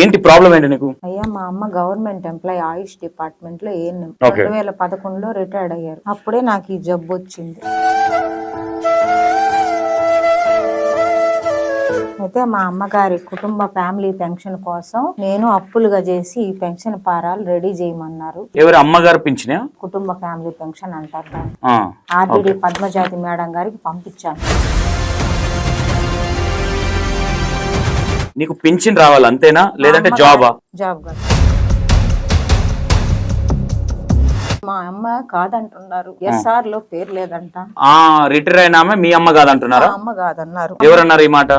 ఏంటి ప్రాబ్లం ఏంటి నీకు? అయ్యా మా అమ్మ గవర్నమెంట్ ఎంప్లాయ్ ఆయుష్ డిపార్ట్మెంట్ లో ఏఎన్ఎం. ఓకే. 2011లో రిటైర్డ్ అయ్యారు. అప్పుడే నాకు ఈ జబ్బు వచ్చింది. అయితే మా అమ్మగారి కుటుంబ ఫ్యామిలీ పెన్షన్ కోసం నేను అప్పులుగా చేసి ఈ పెన్షన్ పారాలు రెడీ చేయమన్నారు. ఎవరు అమ్మగారు పింఛనా? కుటుంబ ఫ్యామిలీ పెన్షన్ అంటారు దాన్ని. ఆ, ఆర్డిడి పద్మజాతి మేడం గారికి పంపించాను. నీకు పింఛన్ రావాలి అంతేనా, లేదంటే జాబా? జాబ్ కాదు. మా అమ్మ కాదంటున్నారు. ఎస్ఆర్ లో పేరు లేదంట. రిటైర్ అయిన ఆమె మీ అమ్మ కాదంటున్నారా? అమ్మ కాదన్నారు. ఎవరన్నారు ఈ మాట?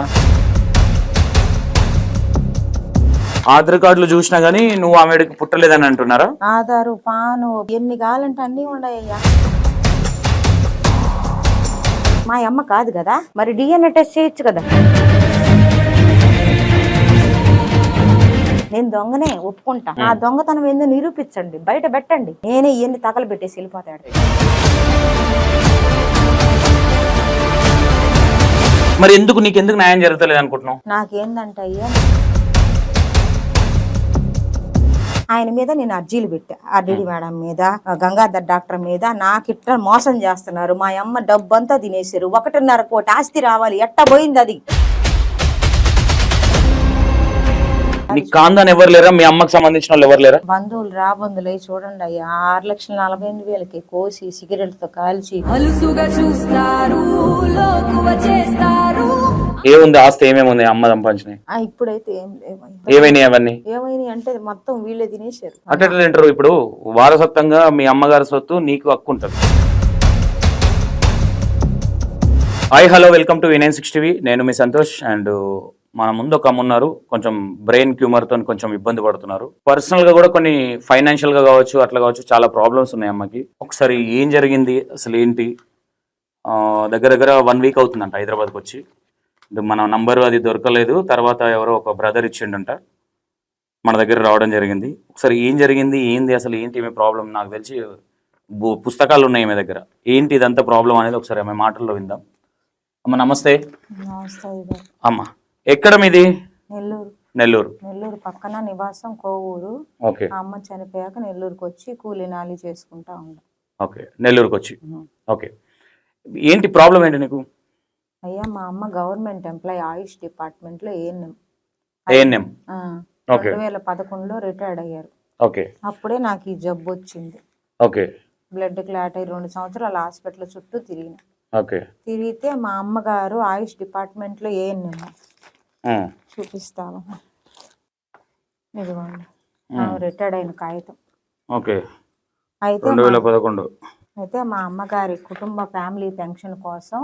ఆధార్ కార్డులు చూసినా గానీ నువ్వు ఆమెడికి పుట్టలేదని అంటున్నారా? ఆధారు పాను ఎన్ని కావాలంటే అన్ని ఉన్నాయ్యా. మా అమ్మ కాదు కదా, మరి డిఎన్ఏ టెస్ట్ చేయొచ్చు కదా. నేను దొంగనే ఒప్పుకుంటా. నా దొంగతనం ఏందో నిరూపించండి, బయట పెట్టండి. నేనే ఇవన్నీ తగలు పెట్టేసి వెళ్ళిపోతాడు. మరి నీకెందుకు న్యాయం జరుగుతలేదు అనుకుంటున్నావు? నాకేందంటే అయ్యా, ఆయన మీద నేను అర్జీలు పెట్టా. ఆర్డిడి మేడం మీద, గంగాధర్ డాక్టర్ మీద. నాకు ఇట్లా మోసం చేస్తున్నారు. మా అమ్మ డబ్బంతా తినేసారు. 1.5 కోటి ఆస్తి రావాలి, ఎట్ట పోయింది అది. నీకు కాందాన్ ఎవరు లేరా? మీ అమ్మకి సంబంధించిన వాళ్ళు ఎవరు లేరా? బంధువులు రాబంధులు అయి చూడండి అయ్యా, 6,48,000 కోసి సిగరెట్ తో కాల్చి ఏముంది ఆస్తి? ఏమేముంది అమ్మ సంపాదించినాయి? ఇప్పుడైతే ఏం లేవు. ఏమైనాయి అవన్నీ? ఏమైనాయి అంటే మొత్తం వీళ్ళే తినేసారు. అట్లా తింటారు. ఇప్పుడు వారసత్వంగా మీ అమ్మగారి సొత్తు నీకు హక్కు ఉంటుంది. Hi hello, welcome to V960 TV. నేను మీ సంతోష్. అండ్ మన ముందు ఒక అమ్మ ఉన్నారు, కొంచెం బ్రెయిన్ ట్యూమర్తో కొంచెం ఇబ్బంది పడుతున్నారు. పర్సనల్ గా కూడా కొన్ని ఫైనాన్షియల్ గా కావచ్చు, అట్లా కావచ్చు, చాలా ప్రాబ్లమ్స్ ఉన్నాయి అమ్మకి. ఒకసారి ఏం జరిగింది అసలు ఏంటి? దగ్గర దగ్గర 1 వీక్ అవుతుందంట హైదరాబాద్కి వచ్చి. మన నంబరు అది దొరకలేదు. తర్వాత ఎవరో ఒక బ్రదర్ ఇచ్చిండంట, మన దగ్గర రావడం జరిగింది. ఒకసారి ఏం జరిగింది, ఏంది అసలు, ఏంటి మీ ప్రాబ్లం? నాకు తెలిసి పుస్తకాలు ఉన్నాయి మీ దగ్గర. ఏంటి ఇదంతా ప్రాబ్లం అనేది ఒకసారి ఆమె మాటల్లో విందాం. అమ్మ నమస్తే. అమ్మ ఎక్కడ మీది? నెల్లూరు. నెల్లూరు. నెల్లూరు పక్కన నివాసం కోవూరు. ఓకే. అమ్మ చనిపోయాక నెల్లూరుకి వచ్చి కూలీ నాలి చేసుకుంటా ఉంటా. ఓకే, నెల్లూరుకి వచ్చి. ఓకే, ఏంటి ప్రాబ్లం ఏంటి నీకు? అయ్యా మా అమ్మ గవర్నమెంట్ ఎంప్లాయ్ ఆయుష్ డిపార్ట్మెంట్ లో ఏఎన్ఎం. 2011లో రిటైర్డ్ అయ్యారు. ఓకే. అప్పుడే నాకు ఈ జబ్బు వచ్చింది. ఓకే. బ్లడ్ క్లాట్ అయ్యి 2 సంవత్సరాలు హాస్పిటల్ చుట్టూ తిరిగిన. ఓకే. తిరిగితే మా అమ్మగారు ఆయుష్ డిపార్ట్మెంట్ లో ఏఎన్ఎం. చూపిస్తాను, ఇదిగోండి రిటైర్డ్ అయిన కాగితం. ఓకే. అయితే 2011. అయితే మా అమ్మగారి కుటుంబ ఫ్యామిలీ పెన్షన్ కోసం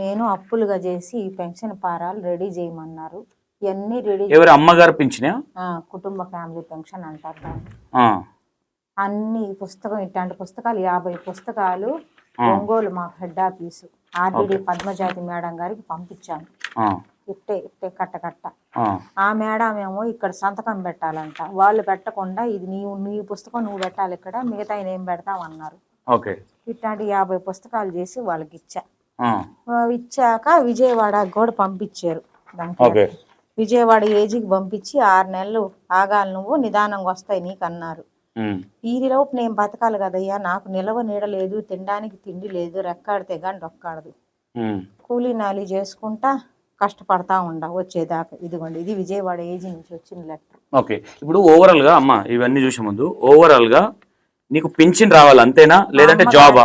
నేను అప్పులుగా చేసి ఈ పెన్షన్ పారాలు రెడీ చేయమన్నారు. ఇవన్నీ రెడీ. ఎవరు అమ్మగారు పింఛనా? కుటుంబ ఫ్యామిలీ పెన్షన్ అంటారు దాన్ని. అన్ని పుస్తకం, ఇట్లాంటి పుస్తకాలు 50 పుస్తకాలు ఒంగోలు మాకు హెడ్ ఆఫీసు ఆర్డిడి పద్మజాతి మేడం గారికి పంపించాను. ఇట్టే కట్ట ఆ మేడం ఏమో ఇక్కడ సంతకం పెట్టాలంట. వాళ్ళు పెట్టకుండా ఇది నీ పుస్తకం నువ్వు పెట్టాలి ఇక్కడ, మిగతా ఏం పెడతామన్నారు. ఇట్లాంటి 50 పుస్తకాలు చేసి వాళ్ళకి ఇచ్చాక విజయవాడ కూడా పంపించారు. దానికి విజయవాడ ఏజీకి పంపించి 6 నెలలు ఆగాలి, నువ్వు నిదానంగా వస్తాయి నీకు అన్నారు. ఈలోపు నేను బతకాలి కదయ్యా, నాకు నిలవ నీడ లేదు, తినడానికి తిండి లేదు, రెక్కాడితే కానీ డొక్కాడదు. కూలీ నాలి చేసుకుంటా కష్టపడతా వచ్చేదాకా. ఇదిగోండి, ఇది విజయవాడ ఏజీ నుంచి వచ్చిన లెటర్. ఓకే. ఇప్పుడు ఓవరాల్ గా అమ్మ ఇవన్నీ చూసే ముందు ఓవరాల్ గా నీకు పింఛన్ రావాలి అంతేనా, లేదంటే జాబా?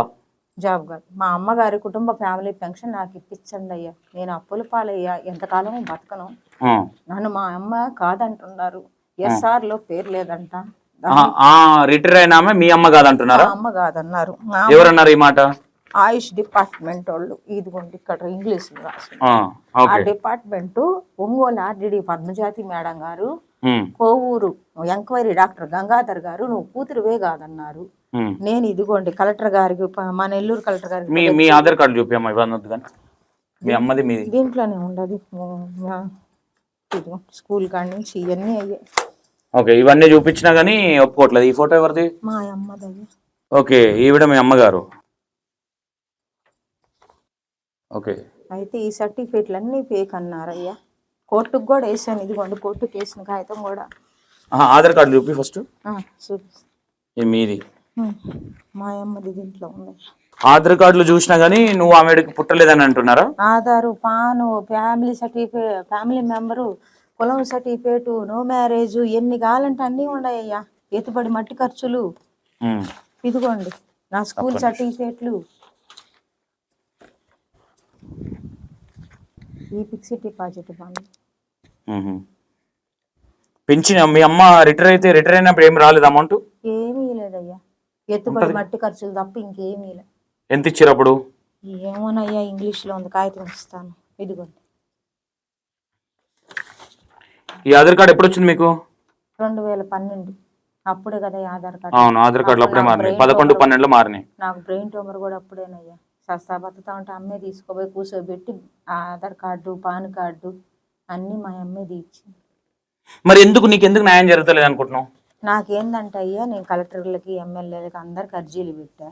జాబ్ కాదు, మా అమ్మగారి కుటుంబ ఫ్యామిలీ పెన్షన్ నాకు ఇప్పించండి అయ్యా. నేను అప్పుల పాలయ్యా, ఎంతకాలం బతకను. నన్ను మా అమ్మ కాదంటున్నారు. ఎస్ఆర్ లో పేరు లేదంట. రిటైర్ అయిన ఆమె మీ అమ్మ కాదంటున్నారా? అమ్మ కాదన్నారు. ఎవరన్నారు ఈ మాట? ఆయుష్ డిపార్ట్మెంట్ వాళ్ళు. ఇదిగోండి ఇక్కడ ఇంగ్లీష్ లో రాసి. ఆ డిపార్ట్మెంట్ ఒంగోలు ఆర్డిడి పద్మజాతి మేడం గారు, కోవూరు ఎంక్వైరీ డాక్టర్ గంగాధర్ గారు నువ్వు కూతురువే కాదన్నారు. నేను ఇదిగోండి కలెక్టర్ గారికి, మా నెల్లూరు కలెక్టర్ గారికి మీ ఆధార్ కార్డు చూపి మీ అమ్మది దీంట్లోనే ఉండదు. స్కూల్ కాడి నుంచి ఇవన్నీ అయ్యాయి. ఓకే, ఇవన్నీ చూపించినా గానీ ఒప్పుకోవట్లేదు. ఈ ఫోటో ఎవరిది? మా అమ్మది. ఓకే, ఈవిడ మీ అమ్మగారు. ఓకే. అయితే ఈ సర్టిఫికేట్లు అన్ని ఫేక్ అన్నారయ్యా. కోర్టుకు కూడా వేసాను, ఇదిగోండి కోర్టుకు వేసిన కాగితం కూడా. ఆధార్ కార్డు చూపి ఫస్ట్. చూపిస్తాను. ఇది మీది. మా అమ్మది దీంట్లో ఉంది. ఆధార్ కార్డులు చూసినా గానీ నువ్వు ఆమెడికి పుట్టలేదని అంటున్నారా? ఆధారు, పాను, ఫ్యామిలీ సర్టిఫికేట్, ఫ్యామిలీ మెంబరు, కులం సర్టిఫికేట్, నో మ్యారేజ్, ఎన్ని కావాలంటే అన్నీ ఉన్నాయ్యా. ఎత్తుబడి మట్టి ఖర్చులు, ఇదిగోండి నా స్కూల్ సర్టిఫికేట్లు, ఈ ఫిక్స్డ్ డిపాజిట్ ఫండ్. పెంచిన మీ అమ్మ రిటైర్ అయినప్పుడు ఏం రాలేదు అమౌంట్? ఏమీ లేదయ్యా, ఎత్తుబడి మట్టి ఖర్చులు తప్ప ఇంకేమీ లేదు. ఎంత ఇచ్చారు అప్పుడు? ఏమోనయ్యా, ఇంగ్లీష్లో ఉంది, కాగితం ఇస్తాను, ఇదిగోండి. ఈ ఆధార్ కార్డు ఎప్పుడు వచ్చింది మీకు? 2012 అప్పుడే కదా ఆధార్ కార్డు. అవును, ఆధార్ కార్డులు అప్పుడే మారినాయి, 11-12లో మారినాయి. నాకు బ్రెయిన్ ట్యూమర్ కూడా అప్పుడేనయ్యా. సస్తా బతుతా ఉంటే అమ్మే తీసుకోపోయి కూర్చోబెట్టి ఆధార్ కార్డు, పాన్ కార్డు అన్నీ మా అమ్మే తీయించింది. మరి నీకెందుకు న్యాయం జరగలేదు అనుకుంటున్నావు? నాకేందంటే అయ్యా, నేను కలెక్టర్లకి, ఎమ్మెల్యేలకి అందరికి అర్జీలు పెట్టా.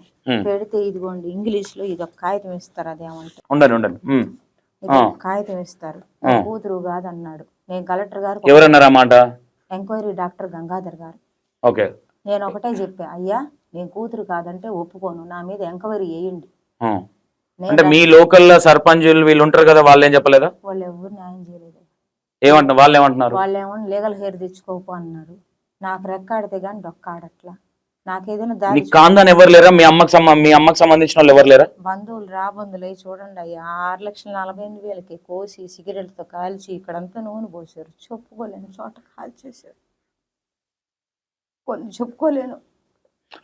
పెడితే ఇదిగోండి ఇంగ్లీష్లో ఇది ఒక కాగితం ఇస్తారు, అదేమంటే కాగితం ఇస్తారు, కూతురు కాదన్నాడు. నేను కలెక్టర్ గారు ఎవరన్నారన్నమాట? ఎంక్వైరీ డాక్టర్ గంగాధర్ గారు. నేను ఒకటే చెప్పా, అయ్యా నేను కూతురు కాదంటే ఒప్పుకోను, నా మీద ఎంక్వైరీ చేయండి. అంటే మీ లోకల్ సర్పంచులు వీళ్ళు ఉంటారు కదా, వాళ్ళు ఏం చెప్పలేదా? వాళ్ళు ఎవరు న్యాయం చేయలేదు. వాళ్ళు ఏమంటున్నారు? వాళ్ళేమో లీగల్ హెయిర్ తెచ్చుకోపు అన్నారు. నాకు రెక్కాడితే గాని డొక్కాడట్లా. నాకేదైనా దారి ఎవరు లేరా? మీ అమ్మకి సంబంధించిన వాళ్ళు ఎవరు లేరా? బంధువులు రాబంధులు అయ్యి చూడండి అయ్యా, 6,48,000కి కోసి సిగరెట్తో కాల్చి ఇక్కడంతా నూనె పోసారు. చెప్పుకోలేను చోట కాల్చేసారు, కొన్ని చెప్పుకోలేను.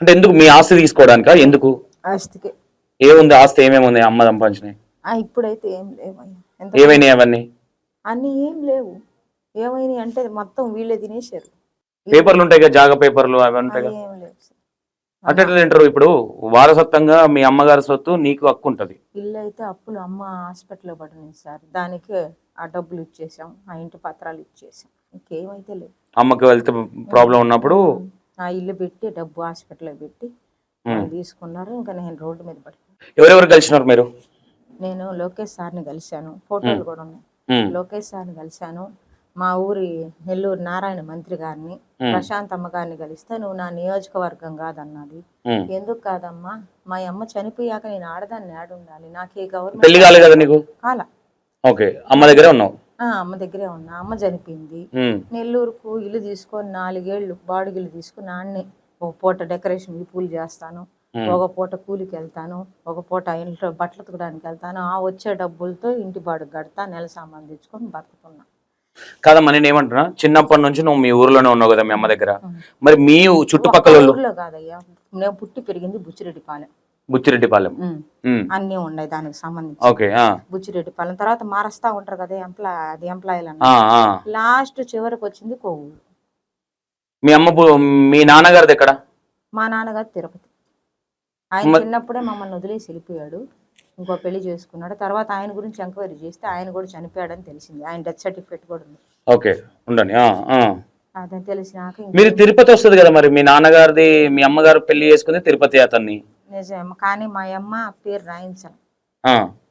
అంటే ఎందుకు? మీ ఆస్తి తీసుకోవడానికా? ఎందుకు? ఆస్తికి. ఏముంది ఆస్తి? ఏమేముంది అమ్మ సంపాదించినాయి? ఇప్పుడైతే ఏం లేవయ్యా. ఏమైనాయి అవన్నీ? అన్నీ ఏం లేవు. ఏమైనాయి అంటే మొత్తం వీళ్ళే తినేశారు. పేపర్లు ఉంటాయి కదా, జాగా పేపర్లు అవి ఉంటాయి కదా. ఏం లేవు. అంటే తింటారు. ఇప్పుడు వారసత్వంగా మీ అమ్మగారి సొత్తు నీకు హక్కు ఉంటది. ఇల్లు అయితే అప్పులు అమ్మ హాస్పిటల్లో పడినాయి సార్, దానికి ఆ డబ్బులు ఇచ్చేసాం, ఆ ఇంటి పత్రాలు ఇచ్చేసాం, ఇంకేమైతే లేదు. అమ్మకి వెళ్తే ప్రాబ్లం ఉన్నప్పుడు ఆ ఇల్లు పెట్టి డబ్బు హాస్పిటల్లో పెట్టి తీసుకున్నారు. ఇంకా నేను రోడ్డు మీద పడి. ఎవరెవరు కలిసినారు మీరు? నేను లోకేష్ సార్ని కలిశాను, ఫోటోలు కూడా ఉన్నాయి. లోకేష్ సార్ని కలిశాను, మా ఊరి నెల్లూరు నారాయణ మంత్రి గారిని, ప్రశాంత్ అమ్మ గారిని కలిస్తే నువ్వు నా నియోజకవర్గం కాదన్నది. ఎందుకు కాదమ్మా, మా అమ్మ చనిపోయాక నేను ఆడదాన్ని ఆడుండాలి, నాకే గవర్నమెంట్ పెళ్లి కాలే కదా నీకు? కాలా. అమ్మ దగ్గరే ఉన్నావు? అమ్మ దగ్గరే ఉన్నా. అమ్మ చనిపోయింది. నెల్లూరుకు ఇల్లు తీసుకొని 4 ఏళ్ళు బాడుగిల్లు తీసుకుని ఆడనే ఒక పూట డెకరేషన్ పూలు చేస్తాను, ఒక పూట కూలికి వెళ్తాను, ఒక పూట ఇంట్లో బట్టలు ఉతకడానికి వెళ్తాను. ఆ వచ్చే డబ్బులతో ఇంటి బాడుగు కడతా, నెల సామాన్ తెచ్చుకొని బతుకుతున్నా. కాదమ్మా, నేను ఏమంటున్నా, చిన్నప్పటి నుంచి నువ్వు మీ ఊర్లోనే ఉన్నావు కదా మీ అమ్మ దగ్గర, మరి మీ చుట్టుపక్కల ఊర్లో కాదయ్యా, నేను పుట్టి పెరిగింది బుచ్చిరెడ్డిపాలెం. అన్ని ఉన్నాయి దానికి సంబంధించి. బుచ్చిరెడ్డిపాలెం తర్వాత మారుస్తా ఉంటారు కదా ఎంప్లాయీలు అన్న. లాస్ట్ చివరికి వచ్చింది కొవ్వూరు. మీ నాన్నగారిది ఎక్కడ? మా నాన్నగారు తిరుపతి. ఆయన చిన్నప్పుడే మమ్మల్ని వదిలేసి వెళ్ళిపోయాడు, ఇంకో పెళ్లి చేసుకున్నాడు. తర్వాత ఆయన గురించి ఎంక్వైరీ చేస్తే ఆయన కూడా చనిపోయాడని తెలిసింది, ఆయన డెత్ సర్టిఫికేట్ కూడా ఉంది. అదని తెలిసినాక మీరు తిరుపతి వస్తుంది కదా, మరి మీ నాన్నగారిది మీ అమ్మగారు పెళ్లి చేసుకుంది తిరుపతి అతన్ని. నిజం, కానీ మా అమ్మ పేరు రాయించాలి,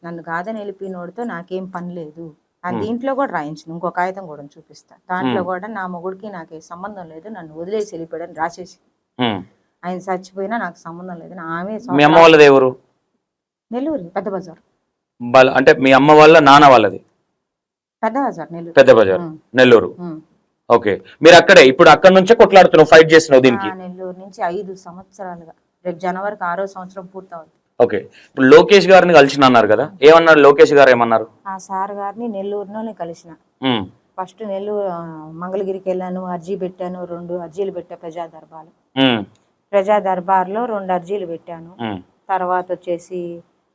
నన్ను కాదని వెళ్ళిపోయినోడితో నాకేం పని లేదు. దీంట్లో కూడా రాయించను, ఇంకో కాగితం కూడా చూపిస్తా. దాంట్లో కూడా నా మొగుడికి నాకే సంబంధం లేదు, నన్ను వదిలేసి వెళ్ళిపోయాడని రాసేసి. ఆయన చచ్చిపోయినా నాకు సంబంధం లేదు. ఆమె మీ అమ్మ వాళ్ళది ఎవరు? నెల్లూరు పెద్ద బజార్. అంటే మీ అమ్మ వాళ్ళ నాన్న వాళ్ళది పెద్ద బజార్, నెల్లూరు. పెద్ద బజార్, నెల్లూరు. మీరు అక్కడే ఇప్పుడు అక్కడ నుంచే కొట్లాడుతున్నావు, ఫైట్ చేస్తున్నావు దీనికి? నెల్లూరు నుంచి 5 సంవత్సరాలుగా, రేపు జనవరికి 6వ సంవత్సరం పూర్తవుతుంది. ఇప్పుడు లోకేష్ గారిని కలిసిన అన్నారు కదా, ఏమన్నారు లోకేష్ గారు? ఏమన్నారు? ఆ సార్ గారిని నెల్లూరులోనే కలిసిన. ఫస్ట్ నెల్లూరు మంగళగిరికి వెళ్ళాను, అర్జీ పెట్టాను, 2 అర్జీలు పెట్టా ప్రజా దర్బార్లో 2 అర్జీలు పెట్టాను. తర్వాత వచ్చేసి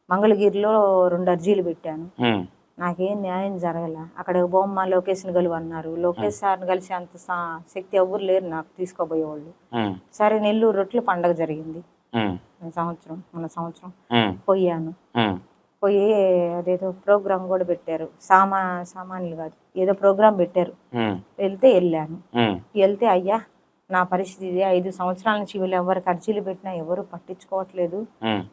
మంగళగిరిలో 2 అర్జీలు పెట్టాను. నాకేం న్యాయం జరగల. అక్కడ బొమ్మ లోకేష్ని కలువు అన్నారు. లోకేష్ సార్ని కలిసి అంత శక్తి ఎవరు లేరు నాకు తీసుకోబోయేవాళ్ళు. సరే నెల్లూరు రొట్టెల పండగ జరిగింది మన సంవత్సరం పోయాను. పోయి అదేదో ప్రోగ్రామ్ కూడా పెట్టారు, సామాన్యులు కాదు ఏదో ప్రోగ్రామ్ పెట్టారు. వెళ్ళాను. వెళ్తే అయ్యా నా పరిస్థితి 5 సంవత్సరాల నుంచి వీళ్ళు ఎవరికి అర్జీలు పెట్టినా ఎవరు పట్టించుకోవట్లేదు,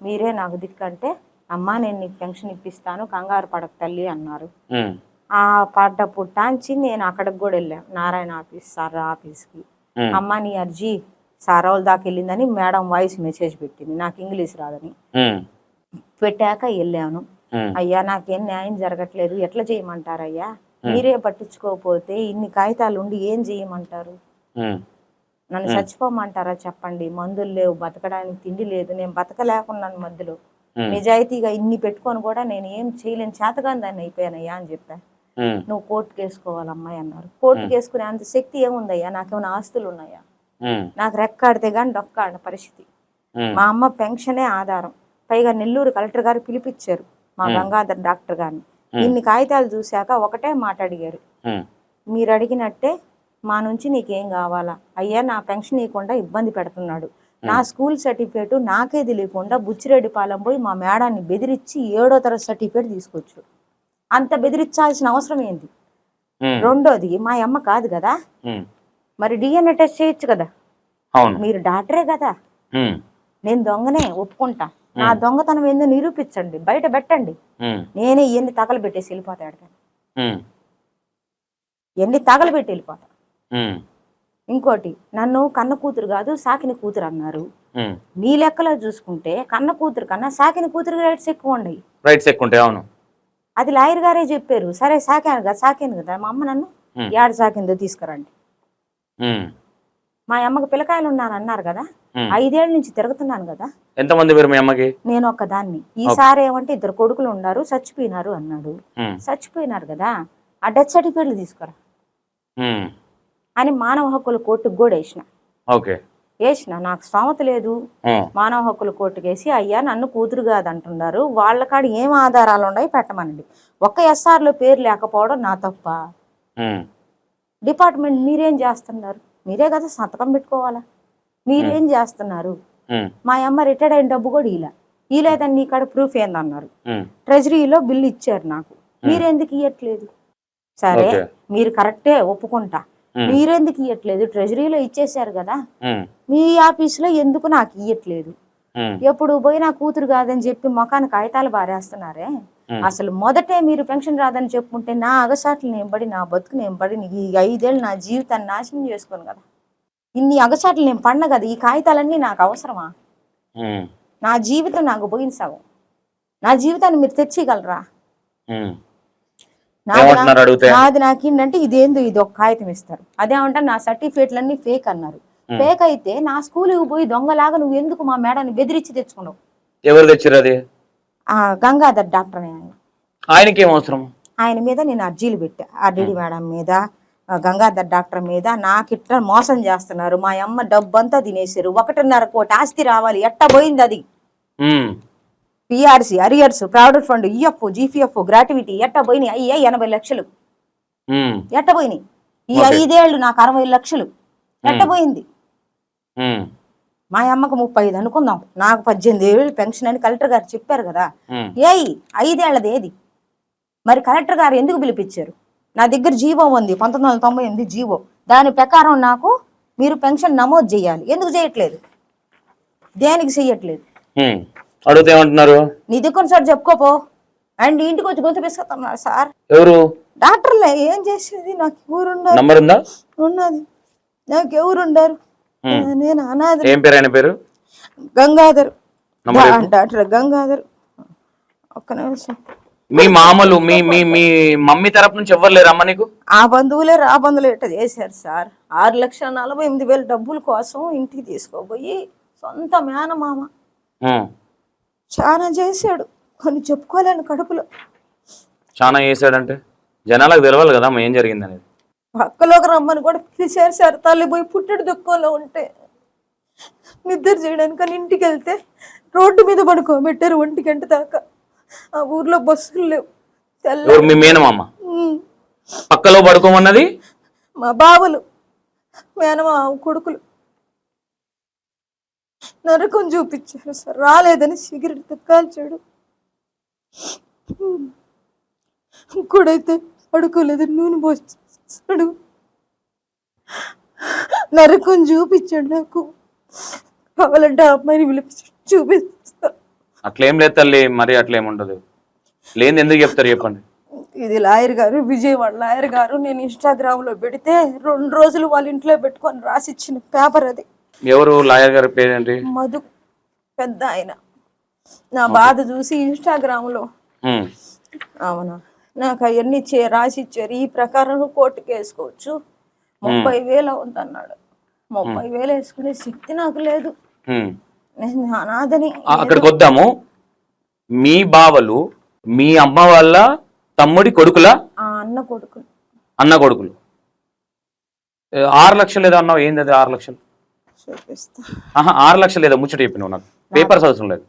మీరే నాకు దిక్కంటే అమ్మా నేను నీకు పెన్షన్ ఇప్పిస్తాను, కంగారు పడక తల్లి అన్నారు. ఆ పడ్డ పుట్టాంచి నేను అక్కడికి కూడా వెళ్ళాను, నారాయణ ఆఫీస్ సార్ ఆఫీస్కి. అమ్మ నీ అర్జీ సార్ వాళ్ళ దాకా వెళ్ళిందని మేడం వాయిస్ మెసేజ్ పెట్టింది, నాకు ఇంగ్లీష్ రాదని. పెట్టాక వెళ్ళాను. అయ్యా నాకేం న్యాయం జరగట్లేదు, ఎట్లా చేయమంటారయ్యా, మీరే పట్టించుకోకపోతే ఇన్ని కాగితాలు ఉండి ఏం చేయమంటారు, నన్ను చచ్చిపోమంటారా చెప్పండి, మందులు లేవు, బతకడానికి తిండి లేదు, నేను బతకలేకున్నాను మధ్యలో, నిజాయితీగా ఇన్ని పెట్టుకొని కూడా నేను ఏం చేయలేని చేతగాని దాన్ని అయిపోయానయ్యా అని చెప్పా. నువ్వు కోర్టుకు వేసుకోవాలమ్మాయి అన్నారు. కోర్టుకు వేసుకునే అంత శక్తి ఏముందయ్యా, నాకేమైనా ఆస్తులు ఉన్నాయా, నాకు రెక్కాడితే గాని డొక్కాడిన పరిస్థితి. మా అమ్మ పెన్షనే ఆధారం, పైగా నెల్లూరు కలెక్టర్ గారు పిలిపించారు మా గంగాధర్ డాక్టర్ గారిని. ఇన్ని కాగితాలు చూశాక ఒకటే మాట అడిగారు, మీరు అడిగినట్టే మా నుంచి నీకేం కావాలా, అయ్యా నా పెన్షన్ ఇవ్వకుండా ఇబ్బంది పెడుతున్నాడు, నా స్కూల్ సర్టిఫికేట్ నాకే తెలియకుండా బుచ్చిరెడ్డిపాలెం పోయి మా మేడాన్ని బెదిరించి 7వ తరగతి సర్టిఫికేట్ తీసుకొచ్చు, అంత బెదిరించాల్సిన అవసరం ఏంది, రెండోది మా అమ్మ కాదు కదా, మరి డిఎన్ఏ టెస్ట్ చేయొచ్చు కదా, మీరు డాక్టరే కదా, నేను దొంగనే ఒప్పుకుంటా, నా దొంగతనం ఏందో నిరూపించండి, బయట పెట్టండి, నేనే ఎన్ని తగలబెట్టేసి వెళ్ళిపోతా, ఎన్ని తగలబెట్టి వెళ్ళిపోతా. ఇంకోటి, నన్ను కన్న కూతురు కాదు సాకిన కూతురు అన్నారు. మీ లెక్కలో చూసుకుంటే కన్న కూతురు కన్నా సాకిన కూతురు రైట్స్ ఎక్కువ ఉన్నాయి, రైట్స్ ఎక్కువ ఉంటాయి. అవును, అది లాయర్ గారే చెప్పారు. సరే సాకాను కదా మా అమ్మ, నన్ను ఏడు సాకిందో తీసుకురండి. మా అమ్మకి పిల్లకాయలు ఉన్నాను అన్నారు కదా, 5 ఏళ్ల నుంచి తిరుగుతున్నాను కదా. ఎంతమంది పేరు మీ అమ్మకి? నేను ఒక్కదాన్ని. ఈసారి ఏమంటే 2 కొడుకులు ఉన్నారు, చచ్చిపోయినారు అన్నాడు. చచ్చిపోయినారు కదా, ఆ డెత్ సర్టిఫికేట్లు తీసుకురా అని మానవ హక్కుల కోర్టుకు కూడా వేసిన. నాకు స్తోమత లేదు, మానవ హక్కుల కోర్టుకు వేసి, అయ్యా నన్ను కూతురు కాదంటున్నారు, వాళ్ళ కాడ ఏం ఆధారాలు ఉన్నాయి పెట్టమనండి. ఒక్క ఎస్ఆర్లో పేరు లేకపోవడం నా తప్ప, డిపార్ట్మెంట్ మీరేం చేస్తున్నారు, మీరే కదా సంతకం పెట్టుకోవాలా, మీరేం చేస్తున్నారు. మా అమ్మ రిటైర్డ్ అయిన డబ్బు కూడా ఇలేదని నీ కాడ ప్రూఫ్ ఏందన్నారు. ట్రెజరీలో బిల్లు ఇచ్చారు నాకు, మీరెందుకు ఇవ్వట్లేదు. సరే మీరు కరెక్టే ఒప్పుకుంటా, మీరెందుకు ఇవ్వట్లేదు, ట్రెజరీలో ఇచ్చేసారు కదా, మీ ఆఫీసులో ఎందుకు నాకు ఇవ్వట్లేదు. ఎప్పుడు పోయి నా కూతురు కాదని చెప్పి మొఖాన్ని కాగితాలు బారేస్తున్నారే. అసలు మొదటే మీరు పెన్షన్ రాదని చెప్పుకుంటే నా అగసాట్లు నేను పడి, నా బతుకు నేను పడి, ఈ 5 ఏళ్ళు నా జీవితాన్ని నాశనం చేసుకోను కదా, ఇన్ని అగసాట్లు నేను పడిన కదా, ఈ కాగితాలన్నీ నాకు అవసరమా, నా జీవితం నాకు పోయిన సగం, నా జీవితాన్ని మీరు తెచ్చిగలరా. నాది నాకేంటంటే ఇదేందో, ఇది ఒక కాగితం ఇస్తారు, అదేమంటే నా సర్టిఫికేట్లన్నీ ఫేక్ అన్నారు. ఫేక్ అయితే నా స్కూల్కి పోయి దొంగలాగా నువ్వు ఎందుకు మా మేడాన్ని బెదిరించి తెచ్చుకున్నావు. ఎవరు తెచ్చారు అది? గంగాధర్ డాక్టర్ అని ఆయనకి ఏం అవసరం, ఆయన మీద నేను అర్జీలు పెట్టా, ఆర్డీడీ మేడం మీద, గంగాధర్ డాక్టర్ మీద. నాకు ఇట్లా మోసం చేస్తున్నారు, మా అమ్మ డబ్బంతా తినేసారు, 1.5 కోటి ఆస్తి రావాలి, ఎట్ట పోయింది అది, PRC, arrears, provident fund, EF, GPF, gratuity ఎట్ట పోయినాయి. అయ్యా 80 లక్షలు ఎట్ట పోయినాయి. ఈ 5 ఏళ్ళు నాకు 60 లక్షలు ఎట్ట పోయింది. మా అమ్మకు 35 అనుకుందాం, నాకు 18 ఏళ్ళు పెన్షన్ అని కలెక్టర్ గారు చెప్పారు కదా. 5 ఏళ్ళది ఏది మరి, కలెక్టర్ గారు ఎందుకు పిలిపించారు. నా దగ్గర జీవో ఉంది, 1998 జీవో, దాని ప్రకారం నాకు మీరు పెన్షన్ నమోదు చేయాలి, ఎందుకు చేయట్లేదు, దేనికి చెయ్యట్లేదు. అడిగితే ఏమంటున్నారు, నీ దగ్గర సార్ చెప్పుకోపో అండ్ ఇంటికి వచ్చి గొంతు పిసుకుతున్నారు సార్. ఎవరు? డాక్టర్లే. ఏం చేసేది, నాకు ఎవరున్నారు, ఉన్నది నాకు ఎవరుండారు, నేను అనాథ. ఏం పేరు ఆయన పేరు? గంగాధర్, డాక్టర్ గంగాధర్. ఒక్క నిమిషం. మీ మామూలు మీ మీ మీ మమ్మీ తరపు నుంచి ఎవరు లేరు అమ్మ నీకు? ఆ బంధువులే ఎట్ట చేశారు సార్. 6,48,000 డబ్బుల కోసం ఇంటికి తీసుకోపోయి సొంత మేనమామ చాలా చేశాడు, కొన్ని చెప్పుకోలేను కడుపులో. చాలా చేశాడంటే జనాలకు తెలవాలి కదా ఏం జరిగింది అనేది. పక్కలోకి రమ్మని కూడా పిలిచారు సార్. తల్లి పోయి పుట్టెడు దుఃఖంలో ఉంటే నిద్ర చేయడానికి అని ఇంటికి వెళ్తే రోడ్డు మీద పడుకోబెట్టారు 1 గంట దాకా. ఆ ఊర్లో బస్సులు లేవు. మీ మేనమామ పక్కలో పడుకోమన్నది మా బావలు, మేనమామ కొడుకులు. నరకం చూపించారు సార్. రాలేదని సిగరెట్ కాల్చాడు. ఇంకోడైతే పడుకోలేదు, నూనె పోసాడు. నరకం చూపించాడు నాకు. కావాలంటే ఆ అమ్మాయిని పిలిపించి చూపిస్తా. అట్లేం లేదు తల్లి, మరి అట్లేముండదు. లేని ఎందుకు చెప్తారు చెప్పండి. ఇది లాయర్ గారు, విజయవాడ లాయర్ గారు. నేను ఇన్స్టాగ్రామ్లో పెడితే 2 రోజులు వాళ్ళ ఇంట్లో పెట్టుకొని రాసిచ్చిన పేపర్ అది. ఎవరు లాయర్ గారి పేరేంటి? మధు, పెద్ద ఆయన. నా బాధ చూసి ఇన్స్టాగ్రామ్లో అవునా నాకు అవన్నీ రాసిచ్చారు. ఈ ప్రకారం కోర్టుకు వేసుకోవచ్చు, 30,000 అవుతుందన్నాడు. 30,000 వేసుకునే శక్తి నాకు లేదు. నేను అనాథని. అక్కడికి వద్దాము. మీ బావలు మీ అమ్మ వాళ్ళ తమ్ముడి కొడుకులా? అన్న కొడుకులు. అన్న కొడుకులు. 6 లక్షలు ఏదో అన్నావు, ఏంది అది 6 లక్షలు? చూపిస్తా. 6 లక్షలు ఏదో ముచ్చట చెప్పినావు, నాకు పేపర్స్ అవసరం లేదు.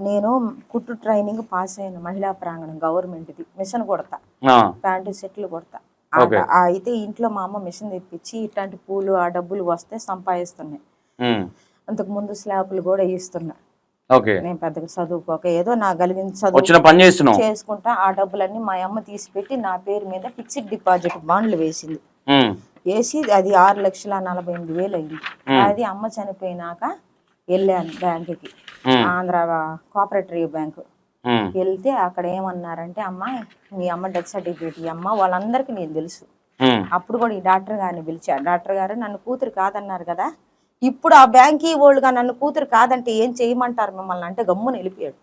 నేను కుట్టు ట్రైనింగ్ పాస్ అయిన మహిళా ప్రాంగణం గవర్నమెంట్ది. మిషన్ కొడతా, ప్యాంటు సెట్లు కొడతా. అయితే ఇంట్లో మా అమ్మ మిషన్ తెప్పించి ఇట్లాంటి పూలు ఆ డబ్బులు వస్తే సంపాదిస్తున్నాయి. అంతకు ముందు స్లాపులు కూడా ఇస్తున్నా. నేను పెద్దగా చదువుకోక ఏదో నా కలిగిన చదువు చేసుకుంటా. ఆ డబ్బులన్నీ మా అమ్మ తీసిపెట్టి నా పేరు మీద ఫిక్స్డ్ డిపాజిట్ బాండ్లు వేసింది. వేసి అది 6,48,000 అయింది. అది అమ్మ చనిపోయినాక వెళ్ళాను బ్యాంకుకి, ఆంధ్ర కోఆపరేటివ్ బ్యాంకు. వెళ్తే అక్కడ ఏమన్నారంటే, అమ్మ మీ అమ్మ డెత్ సర్టిఫికేట్ అమ్మ వాళ్ళందరికీ నేను తెలుసు. అప్పుడు కూడా ఈ డాక్టర్ గారిని పిలిచారు. డాక్టర్ గారు నన్ను కూతురు కాదన్నారు కదా, ఇప్పుడు ఆ బ్యాంకీ వాళ్ళుగా నన్ను కూతురు కాదంటే ఏం చేయమంటారు మిమ్మల్ని అంటే గమ్మున వెళ్ళిపోయాడు.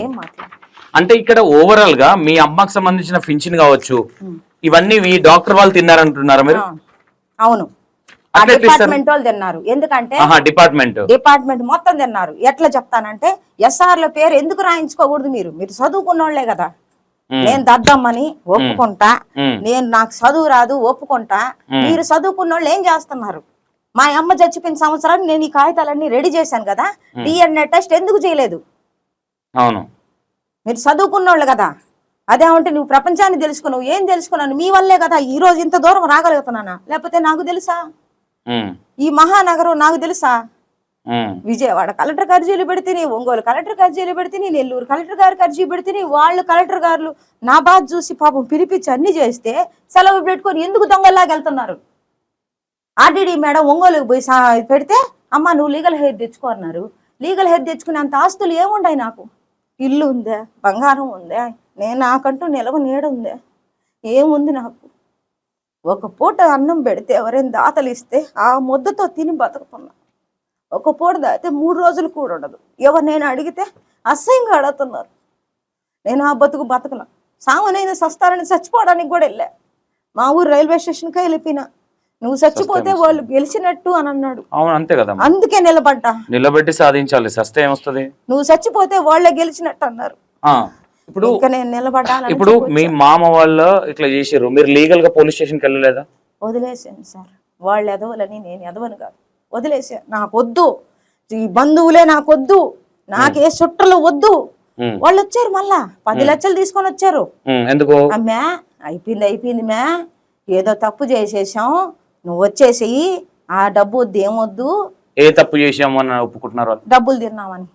ఏం మాట్లాడు. అంటే ఇక్కడ ఓవరాల్ గా మీ అమ్మకి సంబంధించిన పింఛన్ కావచ్చు, ఇవన్నీ ఈ డాక్టర్ వాళ్ళు తిన్నారంటున్నారా మీరు? అవును, డిపార్ట్మెంట్ వాళ్ళు తిన్నారు. ఎందుకంటే డిపార్ట్మెంట్ మొత్తం తిన్నారు. ఎట్లా చెప్తానంటే, ఎస్ఆర్ లో పేరు ఎందుకు రాయించుకోకూడదు? మీరు చదువుకున్న వాళ్ళే కదా. నేను దద్దమ్మని ఒప్పుకుంటా, నేను నాకు చదువు రాదు ఒప్పుకుంటా. మీరు చదువుకున్న వాళ్ళు ఏం చేస్తున్నారు? మా అమ్మ చచ్చిపోయిన సంవత్సరాన్ని నేను ఈ కాగితాలన్నీ రెడీ చేశాను కదా, డిఎన్ఏ టెస్ట్ ఎందుకు చేయలేదు? అవును, మీరు చదువుకున్న వాళ్ళు కదా. అదేమంటే నువ్వు ప్రపంచాన్ని తెలుసుకున్నావు. ఏం తెలుసుకున్నాను? మీ వల్లే కదా ఈ రోజు ఇంత దూరం రాగలుగుతున్నానా? లేకపోతే నాకు తెలుసా? ఈ మహానగరం నాకు తెలుసా? విజయవాడ కలెక్టర్ అర్జీలు పెడితేనే, ఒంగోలు కలెక్టర్ అర్జీలు పెడితేనే, నెల్లూరు కలెక్టర్ గారికి అర్జీ పెడితేనే, వాళ్ళు కలెక్టర్ గారు నా బాధ చూసి పాపం పిలిపించి అన్ని చేస్తే సెలవు పెట్టుకొని ఎందుకు దొంగల్లాగా వెళ్తున్నారు? ఆర్డీడీ మేడం ఒంగోలుకి పోయి పెడితే, అమ్మ నువ్వు లీగల్ హెయిర్ తెచ్చుకో అన్నారు. లీగల్ హెయిర్ తెచ్చుకునే అంత ఆస్తులు ఏముంటాయి నాకు? ఇల్లు ఉందే, బంగారం ఉందే, నేను నాకంటూ నిలవ నీడ ఉందే, ఏముంది నాకు? ఒక పూట అన్నం పెడితే ఎవరైనా దాతలు ఇస్తే ఆ ముద్దతో తిని బతుకుతున్నా. ఒక పూట దాతే 3 రోజులు కూడా ఉండదు. ఎవరినైనా అడిగితే అసహ్యంగా అడుగుతున్నారు. నేను ఆ బతకలా. సామాన్యమైన సస్తారని చచ్చిపోవడానికి కూడా వెళ్ళా. మా ఊరు రైల్వే స్టేషన్కే వెళ్ళిపోయినా. నువ్వు చచ్చిపోతే వాళ్ళు గెలిచినట్టు అని అన్నాడు. అవును, అంతే కదా. అందుకే నిలబెట్టి సాధించాలి. సస్తే ఏమొస్తుంది? నువ్వు చచ్చిపోతే వాళ్ళే గెలిచినట్టు అన్నారు. ఇప్పుడు నేను నిలబడ్డాను. ఇప్పుడు మీ మామ వాళ్ళు ఇట్లా చేసారు, మీరు లీగల్ గా పోలీస్ స్టేషన్కి వెళ్ళలేదా? వదిలేసాను సార్. వాళ్ళు ఎదవలని నేను ఎదవను కాదు, వదిలేసాను. నాకు వద్దు, ఈ బంధువులే నాకు వద్దు, నాకే చుట్టలు వద్దు. వాళ్ళు వచ్చారు మళ్ళా 10 లక్షలు తీసుకొని వచ్చారు. ఎందుకు? అమ్మా అయిపోయింది మ్యా, ఏదో తప్పు చేసేసాం, నువ్వు వచ్చేసేయి, ఆ డబ్బు వద్దు, ఏమొద్దు. ఏ తప్పు చేసాము అని ఒప్పుకుంటున్నారు? డబ్బులు తిన్నామని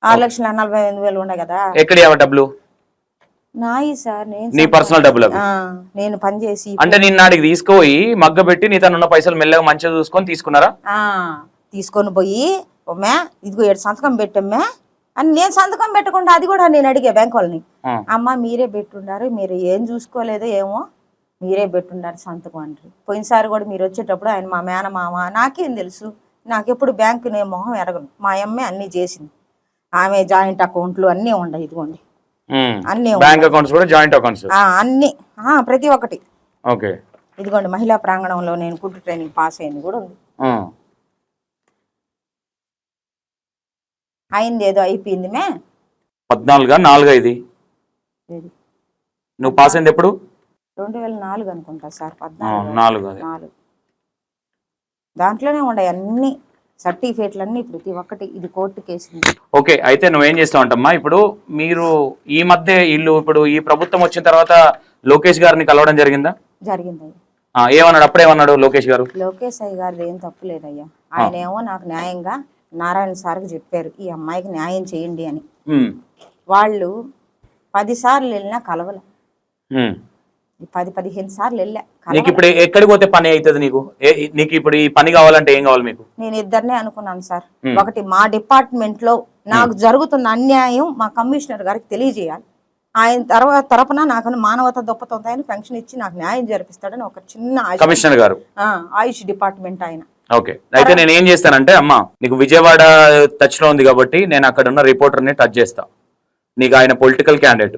6,48,000 ఉండే కదా. ఎక్కడ డబ్బులు? నాయి సార్. నీ పర్సనల్ డబ్బులు? నేను పని చేసి అంటే నిన్న నాడికి తీసుకుపోయి మగ్గ పెట్టి నీ తను ఉన్న పైసలు మెల్లగా మంచిగా చూసుకొని తీసుకున్నారా? తీసుకొని పోయి, మ్యా ఇదిగో 7 సంతకం పెట్టమ్మా అని. నేను సంతకం పెట్టకుండా అది కూడా నేను అడిగా బ్యాంక్ వాళ్ళని, అమ్మ మీరే పెట్టుండారు, మీరు ఏం చూసుకోలేదో ఏమో, మీరే పెట్టుండారు సంతకం అంటారు. పోయినసారి కూడా మీరు వచ్చేటప్పుడు ఆయన మా మేనమామ, నాకేం తెలుసు, నాకెప్పుడు బ్యాంకు నేను మొహం ఎరగను. మా అమ్మే అన్ని చేసింది. ఆమె జాయింట్ అకౌంట్లు అన్నీ ఉన్నాయి, ఇదిగోండి అన్ని బ్యాంక్ అకౌంట్స్ కూడా జాయింట్ అకౌంట్స్ అన్ని ప్రతి ఒక్కటి. ఓకే, ఇదిగోండి మహిళా ప్రాంగణంలో నేను కుట్టు ట్రైనింగ్ పాస్ అయింది కూడా ఉంది. అయింది ఏదో అయిపోయింది మే 14 ఇది. నువ్వు పాస్ అయింది ఎప్పుడు? 2004 అనుకుంటా సార్. 14 దాంట్లోనే ఉన్నాయి అన్ని సర్టిఫికేట్లు అన్ని ప్రతి ఒక్కటి. ఇది కోర్టు కేసు. ఓకే, అయితే నువ్వేం చేస్తావంటమ్మా, ఇప్పుడు మీరు ఈ మధ్య ఇప్పుడు ఈ ప్రభుత్వం వచ్చిన తర్వాత లోకేష్ గారిని కలవడం జరిగిందా? జరిగింది. ఏమన్నాడు? అప్పుడేమన్నాడు లోకేష్ గారు? లోకేష్ అయ్య గారు ఏం తప్పు లేదయ్యా. ఆయన ఏమో నాకు న్యాయంగా నారాయణ సార్కి చెప్పారు, ఈ అమ్మాయికి న్యాయం చేయండి అని. వాళ్ళు 10 సార్లు వెళ్ళినా కలవలే. 10-15 సార్లు వెళ్ళా. నీకు ఇప్పుడు ఎక్కడికి పోతే పని అవుతుంది? నీకు ఇప్పుడు ఈ పని కావాలంటే ఏం కావాలి మీకు? నేను ఇద్దరినే అనుకున్నాను సార్. ఒకటి, మా డిపార్ట్మెంట్ లో నాకు జరుగుతున్న అన్యాయం మా కమిషనర్ గారికి తెలియజేయాలి. ఆయన తరపున నాకు మానవత దొప్పతో ఆయన పెన్షన్ ఇచ్చి నాకు న్యాయం జరిపిస్తాడని ఒక చిన్న కమిషనర్ గారు ఆయుష్ డిపార్ట్మెంట్ ఆయన. ఓకే, అయితే నేను ఏం చేస్తానంటే అమ్మా, నీకు విజయవాడ టచ్ లో ఉంది కాబట్టి నేను అక్కడ ఉన్న రిపోర్టర్ ని టచ్ చేస్తా. నీకు ఆయన పొలిటికల్ క్యాండిడేట్,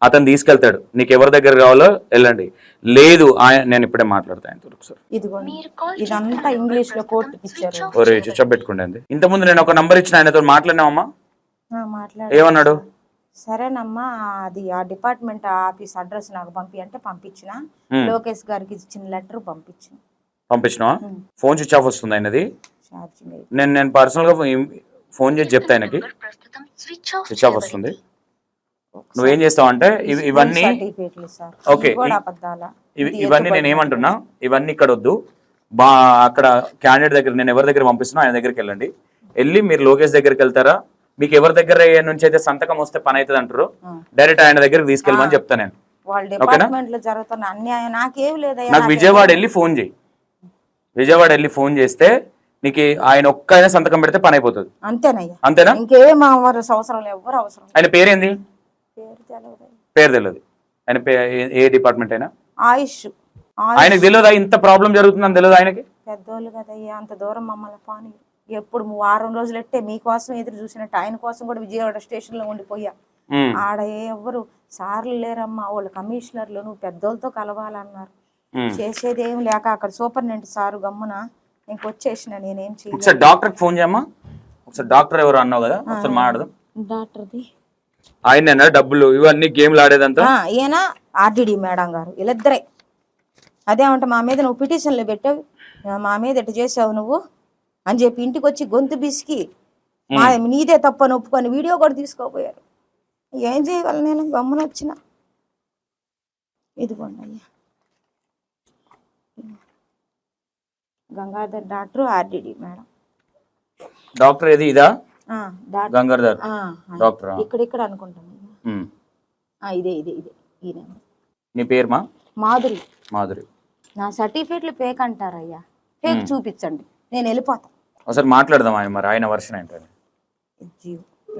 అతను తీసుకెళ్తాడు. నీకు ఎవరి దగ్గర కావాలో వెళ్ళండి. లేదు నేను ఇప్పుడే మాట్లాడతా ఆయనతో ఒకసారి. ఇదిగోండి ఇదంతా ఇంగ్లీష్ లో కోర్టు ఇచ్చారు. ఒరే చూపెట్టుకోండి. ఇంతకుముందు నేను ఒక నంబర్ ఇచ్చిన ఆయనతో మాట్లాడినామమ్మా, మాట్లాడు. ఏమన్నాడు? సరేనమ్మా, అది ఆ డిపార్ట్మెంట్ ఆఫీస్ అడ్రస్ నాకు పంపి అంటే పంపించిన. లోకేష్ గారికి ఇచ్చిన లెటర్ పంపించినావా? ఫోన్ స్విచ్ ఆఫ్ వస్తుంది ఆయనది. ఛార్జింగ్ నేను పర్సనల్ గా ఫోన్ చేసి చెప్తా ఆయనకి స్విచ్ ఆఫ్ వస్తుంది. నువ్వేం చేస్తావు అంటే ఇవన్నీ ఓకే, ఇవన్నీ నేను ఏమంటున్నా, ఇవన్నీ ఇక్కడ వద్దు. అక్కడ క్యాండిడేట్ దగ్గర నేను ఎవరి దగ్గర పంపిస్తున్నా ఆయన దగ్గరికి వెళ్ళండి. వెళ్ళి మీరు లోకేష్ దగ్గరికి వెళ్తారా, మీకు ఎవరి దగ్గర నుంచి అయితే సంతకం వస్తే పని అవుతుంది అంటారు, డైరెక్ట్ ఆయన దగ్గరికి తీసుకెళ్ళమని చెప్తా నేను. నాకు విజయవాడ వెళ్ళి ఫోన్ చేయి. విజయవాడ వెళ్ళి ఫోన్ చేస్తే నీకు ఆయన ఒక్క సంతకం పెడితే పని అయిపోతుంది. అంతేనా? ఇంకేం అవసరం ఎవరు అవసరం. ఆయన పేరేంది? పేరు తెలియదు. ఆయన ఏ డిపార్ట్మెంట్ అయినా ఆయుష్. ఆయనకు తెలియదా ఇంత ప్రాబ్లం జరుగుతుందని? తెలియదు ఆయనకి? పెద్దోళ్ళు కదయ్యా, అంత దూరం మమ్మల్ని పాని. ఎప్పుడు వారం రోజులు ఎట్టే మీకోసం ఎదురు చూసినట్టు ఆయన కోసం కూడా విజయవాడ స్టేషన్ లో ఉండిపోయా. ఆడ ఎవరు సార్లు లేరమ్మా, వాళ్ళు కమిషనర్లు, నువ్వు పెద్దోళ్ళతో కలవాలన్నారు. చేసేది ఏం లేక అక్కడ సూపరింటెండెంట్ సారు గమ్మున ఇంకొచ్చేసిన. నేనేం చేయలేదు. ఒకసారి డాక్టర్ ఫోన్ చేయమ్మా. ఒకసారి డాక్టర్ ఎవరు అన్నావు కదా, ఒకసారి మాట్లాడదాం. డాక్టర్ది ఆయన డబ్బులు ఇవన్నీ గేమ్లు ఆడేదంతా ఈయన ఆర్డిడి మేడం గారు వీళ్ళిద్దరే. అదేమంటే మా మీద నువ్వు పిటిషన్లు పెట్టావు, మా మీద ఎట్టు చేసావు నువ్వు అని చెప్పి ఇంటికి వచ్చి గొంతు బిసికి నీదే తప్పని ఒప్పుకొని వీడియో కూడా తీసుకోపోయారు. ఏం చేయగలను నేను, గమ్మున వచ్చిన. ఇదిగోండి అయ్యా, Gangadhar doctor, RDD madam. Doctor ఏది ఇదా? గంగాధర్ డాక్టర్ ఇక్కడ అనుకుంటాను. ఇదే ఇదే ఇదే ఈయన. నీ పేరు? మాధురి. మాధురి. నా సర్టిఫికేట్లు ఫేక్ అంటారయ్యా, ఫేక్ చూపించండి, నేను వెళ్ళిపోతా. ఒకసారి మాట్లాడదాం. ఆయన మరి ఆయన వర్షన్ ఏంటంటే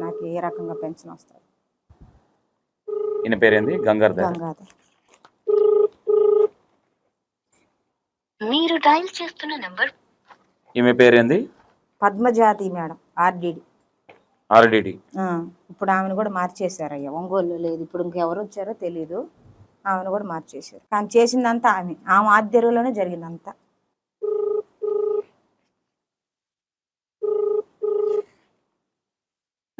నాకు ఏ రకంగా పెన్షన్ వస్తుంది. ఈయన పేరేంది? గంగాధర్. మీరు డయల్ చేస్తున్న నంబర్. ఈమె పేరేంది? పద్మజాతి మేడం, ఆర్డిడి. ఆర్డిడి. ఇప్పుడు ఆమెను కూడా మార్చేశారయ్యా, ఒంగోలు లేదు. ఇప్పుడు ఇంకెవరు వచ్చారో తెలీదు. ఆమెను కూడా మార్చేశారు. కానీ చేసిందంతా ఆమె ఆధ్వర్యంలోనే జరిగిందంతా.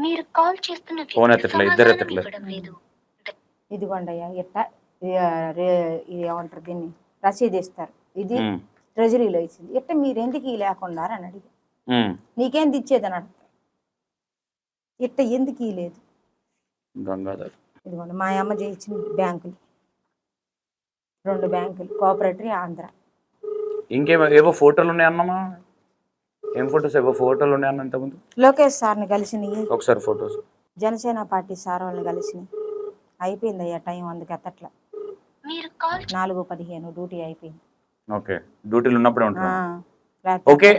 మీరు కాల్ చేస్తున్న ఫోన్ ఎత్తట్లేదు, ఇద్దరు ఎత్తట్లేదు. ఇదిగోండి అయ్యా, ఇట్టా ఇది ఏమంటారు దీన్ని, రసీదు ఇస్తారు. ఇది ట్రెజరీలో ఇచ్చింది. ఇట్ట మీరు ఎందుకు ఈ లేకుండా అని అడిగి, నీకేంది ఇచ్చేదని అడుగుతా. ఇట్ట ఎందుకు ఇలేదు? గంగాధర్. ఇదిగోండి మా అమ్మ చేయించిన బ్యాంకులు, 2 బ్యాంకులు, కోఆపరేటివ్, ఆంధ్ర. ఏవో ఫోటోలు ఉన్నాయన్నమా? ఏం ఫోటోస్? ఏవో ఫోటోలు ఉన్నాయన్న ఇంతకుముందు. లోకేష్ సార్ని కలిసినవి ఒకసారి ఫోటోస్. జనసేన పార్టీ సార్ వాళ్ళని కలిసినవి. అయిపోయిందయ్యా టైం, అందుకు ఎత్తట్లా. 4:15 డ్యూటీ అయిపోయింది. ఓకే, డ్యూటీలు ఉన్నప్పుడే ఉంటా. ఓకే,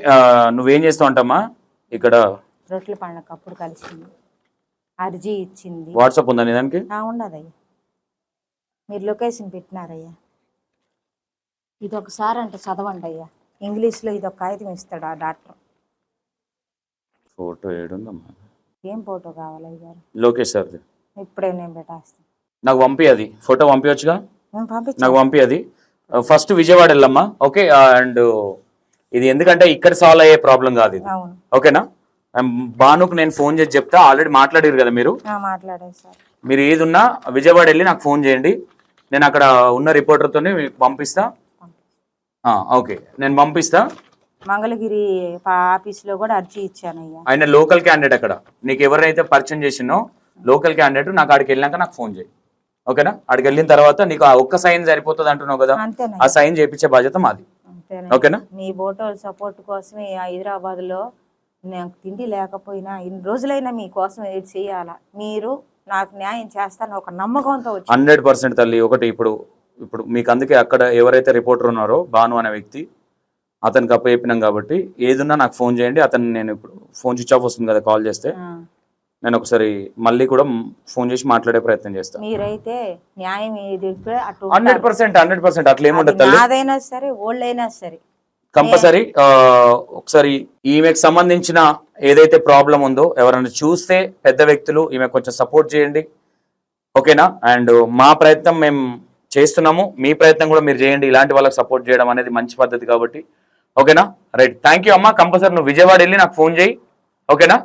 నువ్వేం చేస్తావు అంటమ్మా? ఇక్కడ రొట్టెల పండుగ అప్పుడు కలిసింది, అర్జీ ఇచ్చింది. వాట్సాప్ ఉందా నీ దానికి? ఉండదయ్యా, మీరు లొకేషన్ పెట్టినారయ్యా. ఇది ఒకసారి అంటే చదవండి అయ్యా, ఇంగ్లీష్లో ఇది ఒక కాగితం ఇస్తాడు ఆ డాక్టర్. ఫోటో ఏడుందమ్మా? ఏం ఫోటో కావాలి అయ్యారు? లోకేష్ సార్ది. ఇప్పుడే నేను పెట్టేస్తాను. నాకు పంపి, అది ఫోటో పంపించచ్చుగా. పంపించు, నాకు పంపి అది. ఫస్ట్ విజయవాడ వెళ్ళమ్మా. ఓకే, అండ్ ఇది ఎందుకంటే ఇక్కడ సాల్వ్ అయ్యే ప్రాబ్లం కాదు ఇది. ఓకేనా? భానుకు నేను ఫోన్ చేసి చెప్తా. ఆల్రెడీ మాట్లాడారు కదా మీరు. మాట్లాడారు సార్. మీరు ఏది ఉన్నా విజయవాడ వెళ్ళి నాకు ఫోన్ చేయండి. నేను అక్కడ ఉన్న రిపోర్టర్తో పంపిస్తా. ఓకే, నేను పంపిస్తా. మంగళగిరి ఆఫీస్లో కూడా అర్జీ ఇచ్చానయ్యా. ఆయన లోకల్ క్యాండిడేట్. అక్కడ నీకు ఎవరైతే పరిచయం చేసినో లోకల్ క్యాండిడేట్, నాకు అక్కడికి వెళ్ళాక నాకు ఫోన్ చేయి. ఓకేనా? అక్కడికి వెళ్ళిన తర్వాత నీకు ఆ ఒక్క సైన్ సరిపోతుంది అంటున్నావు కదా, ఆ సైన్ చేయించే బాధ్యత మాది. ఓకేనా? మీ ఫోటోల సపోర్ట్ కోసమే హైదరాబాద్ లో నాకు తిండి లేకపోయినా ఇన్ని రోజులైనా మీకోసం ఏది చేయాలా, మీరు నాకు న్యాయం చేస్తాను ఒక నమ్మకంతో. 100% తల్లి. ఒకటి ఇప్పుడు మీకు అందుకే అక్కడ ఎవరైతే రిపోర్టర్ ఉన్నారో భాను అనే వ్యక్తి, అతనికి అప్పచెప్పినాం కాబట్టి ఏదున్నా నాకు ఫోన్ చేయండి. అతను నేను ఇప్పుడు ఫోన్ స్విచ్ ఆఫ్ వస్తుంది కదా కాల్ చేస్తే, నేను ఒకసారి మళ్ళీ కూడా ఫోన్ చేసి మాట్లాడే ప్రయత్నం చేస్తాను. మీరైతే న్యాయం ఏది అటు 100% అట్లా ఏముండదు తల్లి. నాదైనా సరే ఓళ్ళైనా సరే కంపల్సరీ ఒకసారి ఈమెకు సంబంధించిన ఏదైతే ప్రాబ్లం ఉందో ఎవరైనా చూస్తే పెద్ద వ్యక్తులు ఈమె కొంచెం సపోర్ట్ చేయండి, ఓకేనా? అండ్ మా ప్రయత్నం మేము చేస్తున్నాము, మీ ప్రయత్నం కూడా మీరు చేయండి. ఇలాంటి వాళ్ళకి సపోర్ట్ చేయడం అనేది మంచి పద్ధతి కాబట్టి, ఓకేనా? రైట్, థ్యాంక్ యూ అమ్మా. కంపల్సరీ నువ్వు విజయవాడ వెళ్ళి నాకు ఫోన్ చేయి, ఓకేనా?